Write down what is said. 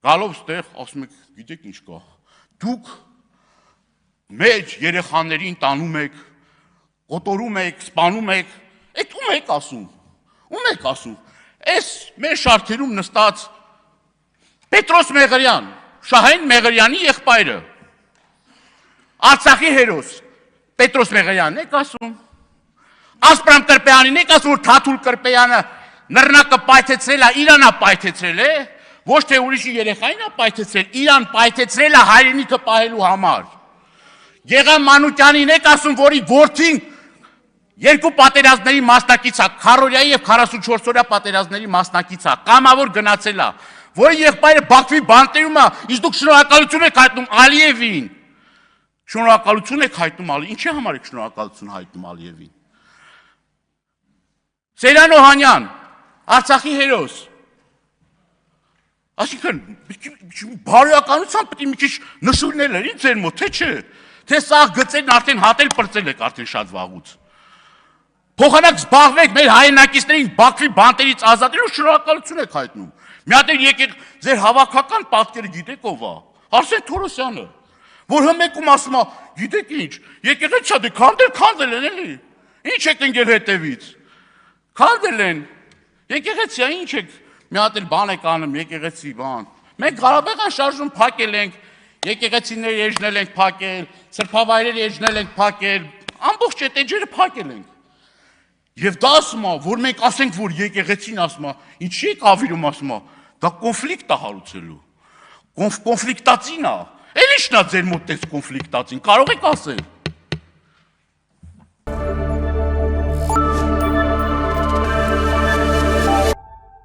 գալով ստեղ, ասում եք, գիտեք ինչ կա, դուք մեր երեխաներին տանում եք, կոտորում եք, սպանում եք, այդ ում եք ասում, այս մեր շարքերում նստած Պետրոս Մեղրյան, Շահեն Մեղրյանի եղբայրը, Արցախի հերոս, Պետրոս Մեղրյանն եք ասում, Ասպրամ Կրպեյանին եք ասում, որ Թաթուլ Կրպեյանը նռնակը պայթեցրել է, Իրանա պայթեցրել է, ոչ թե ուրիշի երեխային է պայթեցրել, Իրան պայթեցրել է հայրենիքը պահելու համար։ Գեգամ Մանուկյանին եք ասում, որի որդին երկու պատերազմների մասնակից է, քառօրյայի եւ 44-օրյա պատերազմների մասնակից է, կամավոր գնացել է, որի եղբայրը Բաքվի բանտերում է, իսկ դուք շնորհակալություն եք հայտնում Ալիևին։ Շնորհակալություն եք հայտնում Ալիևին, ինչի համար եք շնորհակալություն հայտնում Ալիևին։ Սեյրան Օհանյան, Արցախի հերոս։ Այսինքն, բարոյականությամբ պետք է մի քիչ նշույլներ լինեն ձեր մոտ, թե չէ։ Թե սա գծերն արդեն հատել պրծել եք արդեն շատ վաղուց։ Փոխանակ զբաղվեք մեր հայրենակիցներին Բաքվի բանտերից ազատելու շնորհակալություն եք հայտնում։ Մի հատ եկեք ձեր հավաքական պատկերը գիտեք ով է։ Արսեն Թորոսյանը, որ հմեկում ասում է, գիտեք ինչ, եկեղեցի դե քանդել են էլի։ Ինչ եք ընկել հետևից։ Քանդել են։ Եկեղեցի է, ինչ եք, մի հատ էլ բան եք անում, եկեղեցի բան։ Մենք Ղարաբաղյան շարժում փակել ենք, եկեղեցիներ էջնել ենք փակել, սրբավայրեր էջնել ենք փակել, ամբողջ այդ էջերը փակել ենք։ Եվ դա ասում է, որ մենք ասենք, որ եկեղեցին ասում է, ինչի եք ավիրում ասում է, դա կոնֆլիկտ է հարուցելու, կոնֆլիկտածին է, էլ ինչն է ձեր մոտ տես կոնֆլիկտածին, կարող եք ասել։